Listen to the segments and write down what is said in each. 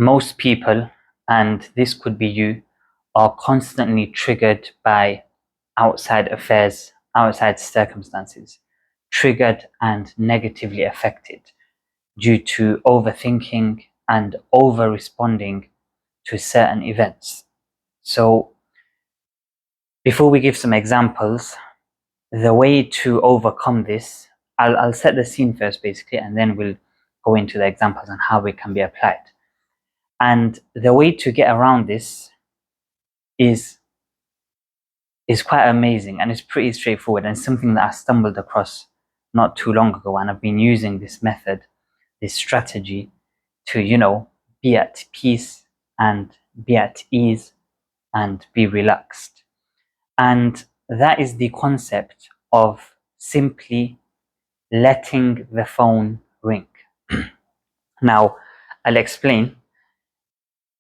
most people, and this could be you, are constantly triggered by outside affairs, outside circumstances, triggered and negatively affected due to overthinking and over responding to certain events. So before we give some examples, the way to overcome this, I'll set the scene first basically, and then we'll go into the examples and how it can be applied. And the way to get around this is quite amazing, and it's pretty straightforward, and something that I stumbled across not too long ago, and I've been using this method, this strategy, to be at peace and be at ease and be relaxed. And that is the concept of simply letting the phone ring. Now, I'll explain.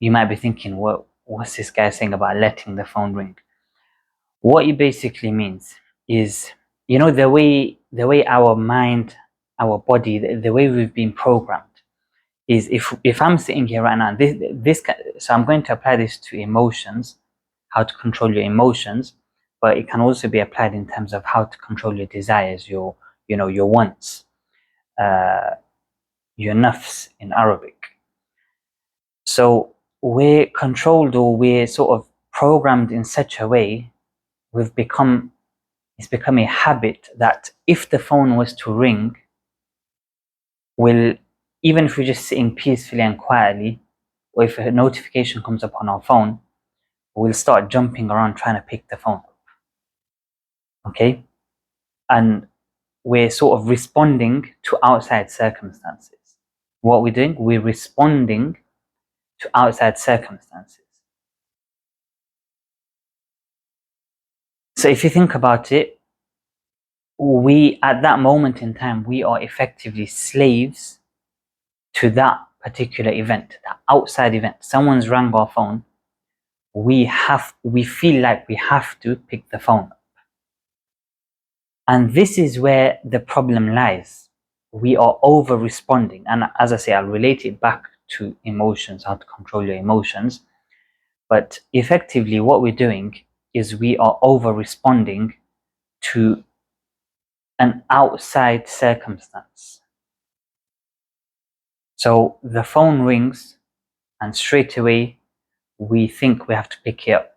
You might be thinking, what's this guy saying about letting the phone ring? What it basically means is, the way our mind, our body, the way we've been programmed is, if I'm sitting here right now, so I'm going to apply this to emotions, how to control your emotions, but it can also be applied in terms of how to control your desires, your wants, your nafs in Arabic. So we're controlled, or we're sort of programmed in such a way, it's become a habit that if the phone was to ring, even if we're just sitting peacefully and quietly, or if a notification comes up on our phone, we'll start jumping around trying to pick the phone up. Okay? And we're sort of responding to outside circumstances. What we're doing, we're responding to outside circumstances. So if you think about it, at that moment in time, we are effectively slaves to that particular event, that outside event. Someone's rang our phone. We feel like we have to pick the phone up. And this is where the problem lies. We are over responding. And as I say, I'll relate it back to emotions, how to control your emotions. But effectively, what we're doing is we are over responding to an outside circumstance. So the phone rings, and straight away we think we have to pick it up.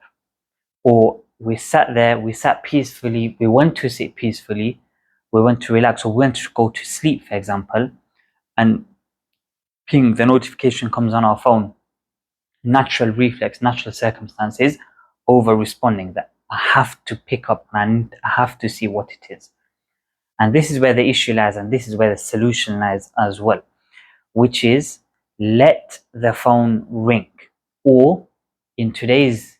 Or we sat peacefully, we want to sit peacefully, we want to relax, or we want to go to sleep, for example, and ping, the notification comes on our phone. Natural reflex, natural circumstances, over responding that I have to pick up and I have to see what it is. And this is where the issue lies, and this is where the solution lies as well, which is let the phone ring. Or in today's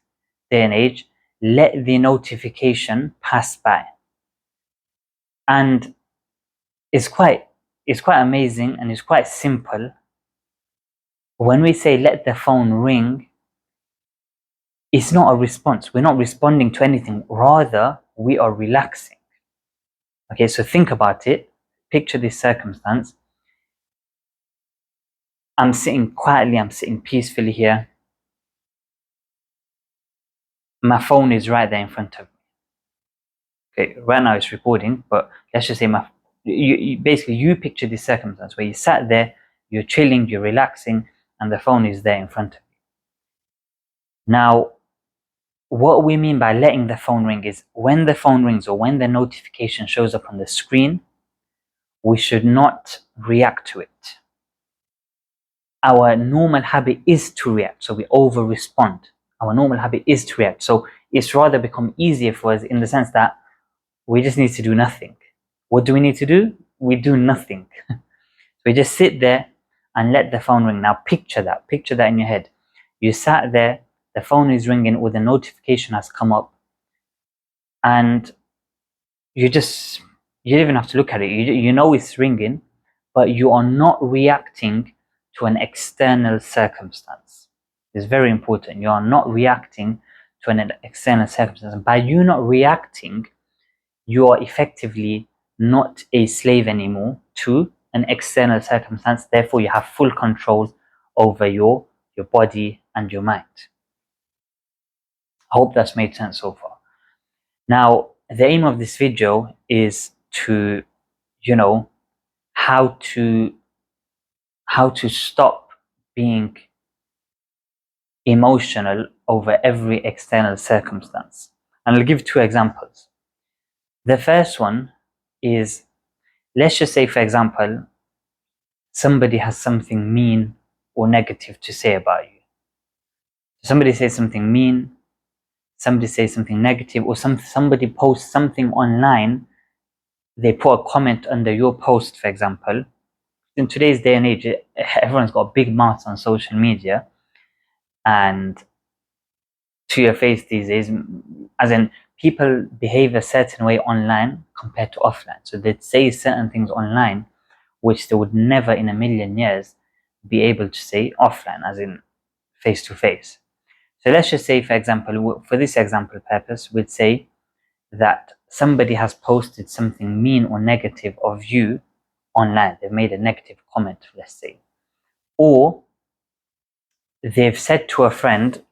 day and age, let the notification pass by. And it's quite amazing, and it's quite simple. When we say let the phone ring, it's not a response. We're not responding to anything. Rather, we are relaxing. Okay, so think about it. Picture this circumstance. I'm sitting quietly, I'm sitting peacefully here. My phone is right there in front of me. Okay, right now it's recording, but let's just say basically you picture this circumstance where you sat there, you're chilling, you're relaxing, and the phone is there in front of you. Now, what we mean by letting the phone ring is, when the phone rings or when the notification shows up on the screen, we should not react to it. Our normal habit is to react, so we over respond. Our normal habit is to react. So it's rather become easier for us in the sense that we just need to do nothing. What do we need to do? We do nothing. We just sit there and let the phone ring. Now picture that in your head. You sat there, the phone is ringing, or the notification has come up, and you don't even have to look at it. You know it's ringing, but you are not reacting to an external circumstance. It's very important. You are not reacting to an external circumstance. By you not reacting, you are effectively not a slave anymore to an external circumstance. Therefore, you have full control over your your body, and your mind. I hope that's made sense so far. Now, the aim of this video is to, how to stop being emotional over every external circumstance. And I'll give two examples. The first one is, let's just say, for example, somebody has something mean or negative to say about you. Somebody says something mean, somebody says something negative, or somebody posts something online. They put a comment under your post, for example. In today's day and age, everyone's got big mouths on social media, and to your face these days, as in people behave a certain way online compared to offline. So they'd say certain things online which they would never in a million years be able to say offline, as in face to face. So let's just say, for example, for this example purpose, we'd say that somebody has posted something mean or negative of you online. They've made a negative comment, let's say. Or they've said to a friend,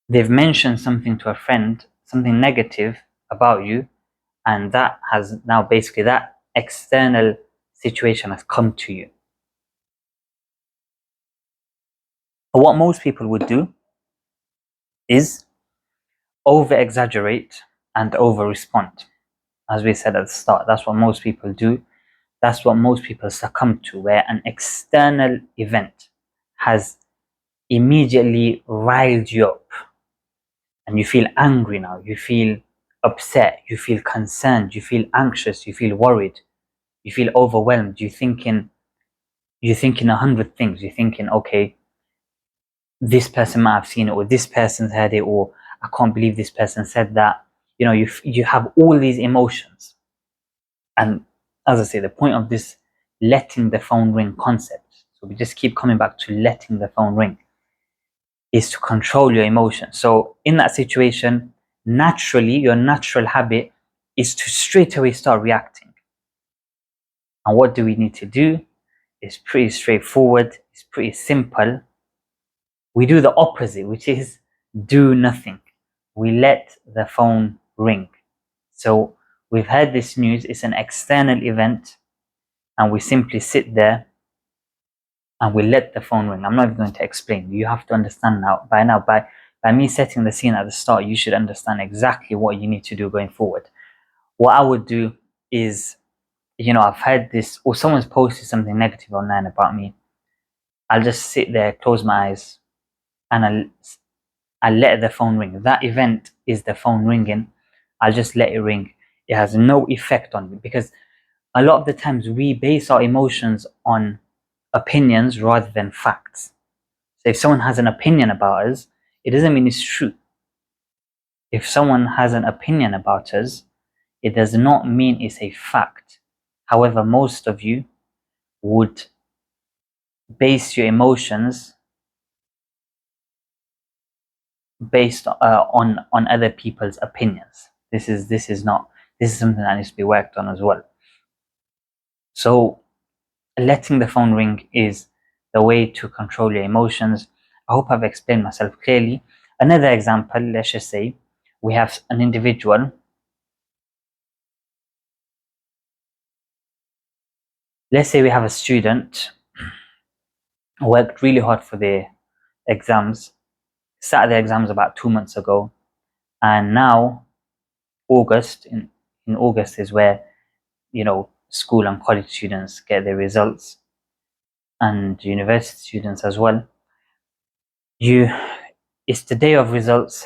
they've mentioned something to a friend, something negative about you, and that has now basically, that external situation has come to you. But what most people would do is over exaggerate and over respond. As we said at the start, that's what most people do. That's what most people succumb to, where an external event has immediately riled you up and you feel angry now, you feel upset, you feel concerned, you feel anxious, you feel worried, you feel overwhelmed, you're thinking 100 things. You're thinking, okay, this person might have seen it, or this person's heard it, or I can't believe this person said that. You have all these emotions. And as I say, the point of this letting the phone ring concept, so we just keep coming back to letting the phone ring, is to control your emotions. So in that situation, naturally, your natural habit is to straight away start reacting. And what do we need to do? It's pretty straightforward. It's pretty simple. We do the opposite, which is do nothing. We let the phone ring. So we've heard this news, it's an external event, and we simply sit there and we let the phone ring. I'm not even going to explain. You have to understand now. By me setting the scene at the start, you should understand exactly what you need to do going forward. What I would do is, I've heard this, or someone's posted something negative online about me. I'll just sit there, close my eyes, and I'll let the phone ring. That event is the phone ringing. I'll just let it ring. It has no effect on me, because a lot of the times we base our emotions on opinions rather than facts. So if someone has an opinion about us, it doesn't mean it's true. If someone has an opinion about us, it does not mean it's a fact. However, most of you would base your emotions based on other people's opinions. This is something that needs to be worked on as well. So letting the phone ring is the way to control your emotions. I hope I've explained myself clearly. Another example, let's just say we have an individual. Let's say we have a student who worked really hard for their exams, sat their exams about 2 months ago, and now in August is where school and college students get their results, and university students as well. It's the day of results.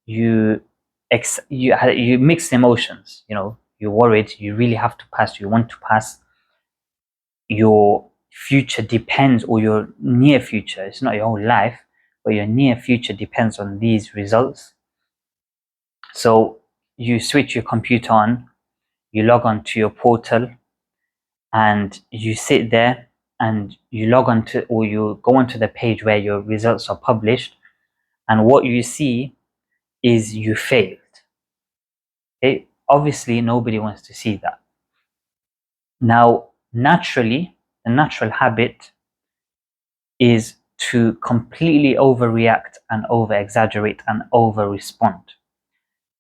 You mix emotions. You're worried. You really have to pass. You want to pass. Your future depends, or your near future. It's not your whole life, but your near future depends on these results. So you switch your computer on. You log on to your portal, and you sit there and you log on to, or you go onto the page where your results are published, and what you see is you failed. Okay, obviously nobody wants to see that. Now, naturally, the natural habit is to completely overreact and over exaggerate and over respond.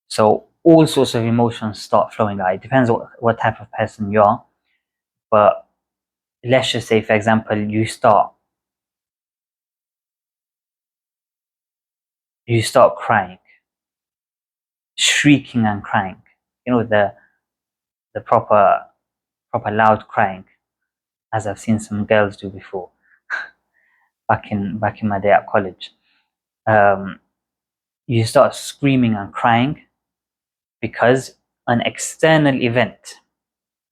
So all sorts of emotions start flowing out. It depends what type of person you are, but let's just say, for example, you start crying, shrieking and crying, the proper loud crying, as I've seen some girls do before back in my day at college. You start screaming and crying because an external event,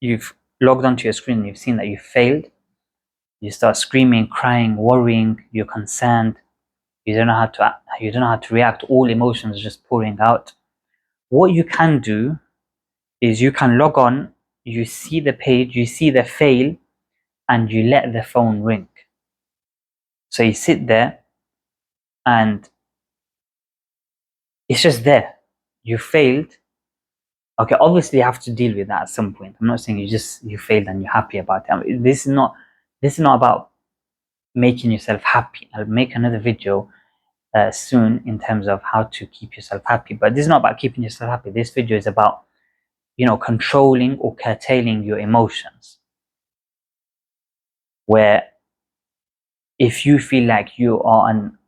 you've logged onto your screen, you've seen that you failed, you start screaming, crying, worrying, you're concerned, you don't know how to react, all emotions just pouring out. What you can do is you can log on, you see the page, you see the fail, and you let the phone ring. So you sit there and it's just there. You failed. Okay, obviously you have to deal with that at some point. I'm not saying you failed and you're happy about it. I mean, this is not about making yourself happy. I'll make another video soon in terms of how to keep yourself happy. But this is not about keeping yourself happy. This video is about, controlling or curtailing your emotions. Where if you feel like you are an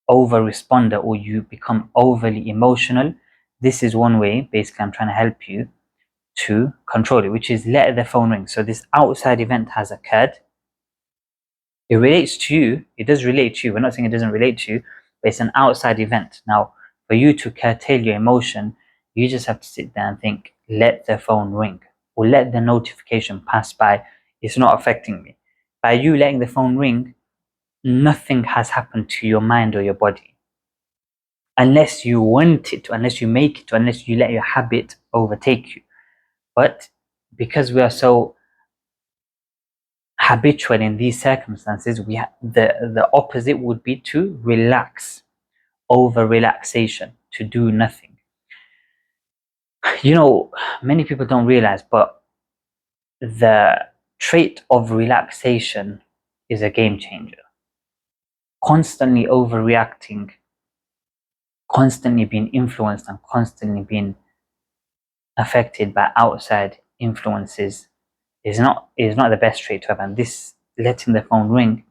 over responder or you become overly emotional, this is one way, basically, I'm trying to help you to control it, which is let the phone ring. So this outside event has occurred. It relates to you. It does relate to you. We're not saying it doesn't relate to you, but it's an outside event. Now, for you to curtail your emotion, you just have to sit there and think, let the phone ring or let the notification pass by. It's not affecting me. By you letting the phone ring, nothing has happened to your mind or your body. Unless you want it to, unless you make it to, unless you let your habit overtake you. But because we are so habitual in these circumstances, the opposite would be to relax, over relaxation, to do nothing. Many people don't realize, but the trait of relaxation is a game changer. Constantly overreacting, constantly being influenced and constantly being affected by outside influences is not the best trait to have. And this letting the phone ring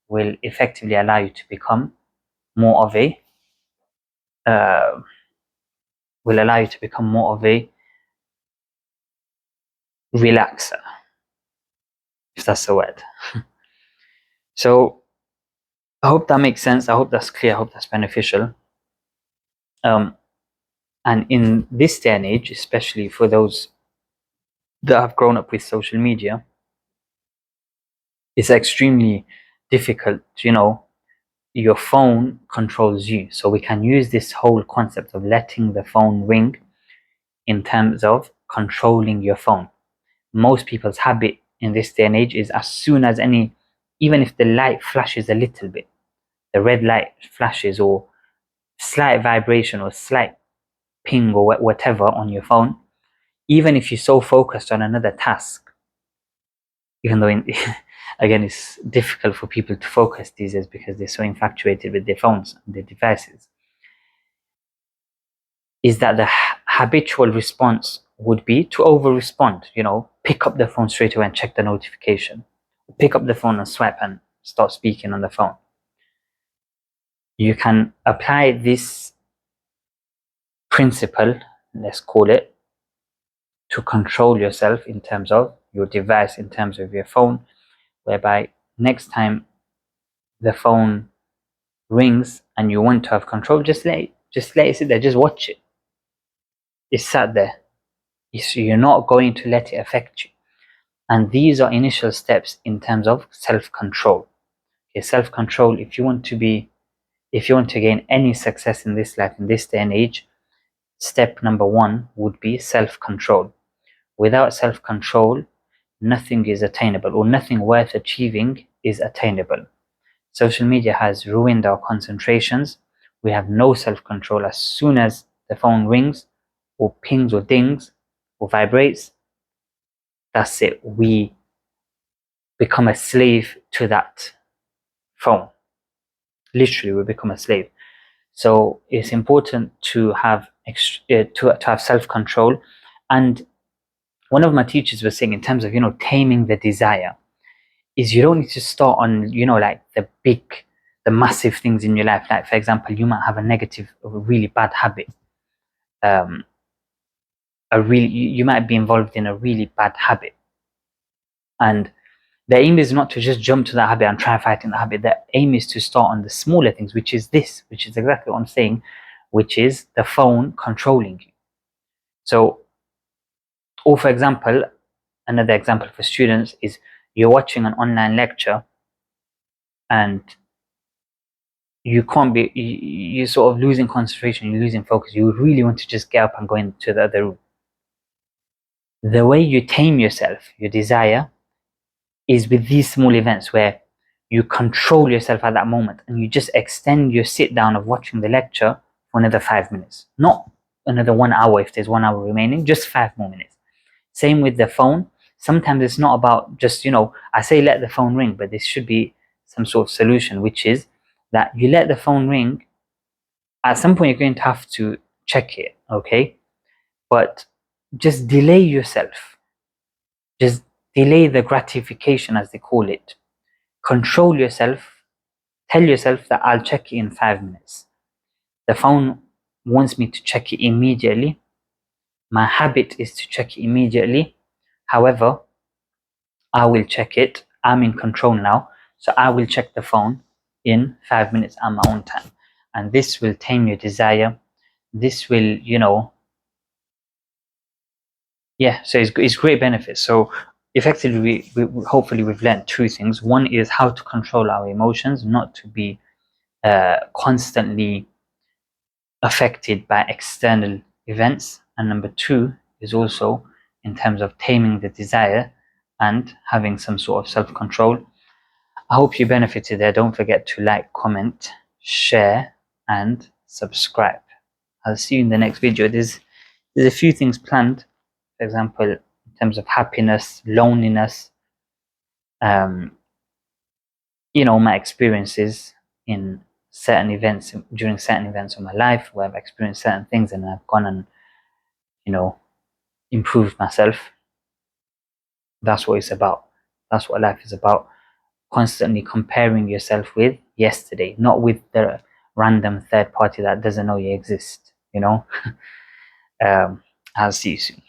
will effectively allow you to become more of a relaxer, if that's the word. So I hope that makes sense. I hope that's clear. I hope that's beneficial. And in this day and age, especially for those that have grown up with social media, it's extremely difficult. Your phone controls you. So we can use this whole concept of letting the phone ring in terms of controlling your phone. Most people's habit in this day and age is as soon as even if the light flashes a little bit, the red light flashes or slight vibration or slight ping or whatever on your phone, even if you're so focused on another task, even though again, it's difficult for people to focus these days because they're so infatuated with their phones and their devices, is that the habitual response would be to over respond. Pick up the phone straight away and check the notification. Pick up the phone and swipe and start speaking on the phone. You can apply this principle, let's call it, to control yourself in terms of your device, in terms of your phone, whereby next time the phone rings and you want to have control, just let it sit there, just watch it. It's sat there. You're not going to let it affect you. And these are initial steps in terms of self-control. Okay, self-control, if you want to gain any success in this life, in this day and age, step number 1 would be self-control. Without self-control, nothing is attainable, or nothing worth achieving is attainable. Social media has ruined our concentrations. We have no self-control. As soon as the phone rings or pings or dings or vibrates, that's it. We become a slave to that phone. Literally, we become a slave. So it's important to have to have self-control. And one of my teachers was saying, in terms of taming the desire, is you don't need to start on like the massive things in your life. Like, for example, you might have a negative or a really bad habit. You might be involved in a really bad habit, and the aim is not to just jump to that habit and try fighting the habit. The aim is to start on the smaller things, which is exactly what I'm saying, which is the phone controlling you. So, or for example, another example for students is you're watching an online lecture and you can't be, you're sort of losing concentration, you're losing focus. You really want to just get up and go into the other room. The way you tame yourself, your desire, is with these small events where you control yourself at that moment and you just extend your sit down of watching the lecture for another 5 minutes, not another 1 hour if there's 1 hour remaining, just 5 more minutes. Same with the phone. Sometimes it's not about just, I say let the phone ring, but this should be some sort of solution, which is that you let the phone ring. At some point, you're going to have to check it, okay? But just delay yourself. Just delay the gratification, as they call it. Control yourself. Tell yourself that I'll check it in 5 minutes. The phone wants me to check it immediately. My habit is to check it immediately. However, I will check it. I'm in control now. So I will check the phone in 5 minutes at my own time. And this will tame your desire. This will, so it's great benefits. So effectively, we hopefully we've learned two things. One is how to control our emotions, not to be constantly affected by external events. And number two is also in terms of taming the desire and having some sort of self-control. I hope you benefited there. Don't forget to like, comment, share, and subscribe. I'll see you in the next video. There's a few things planned. For example, in terms of happiness, loneliness, my experiences in certain events, during certain events of my life where I've experienced certain things and I've gone and, improved myself. That's what it's about. That's what life is about. Constantly comparing yourself with yesterday, not with the random third party that doesn't know you exist, I'll see you soon.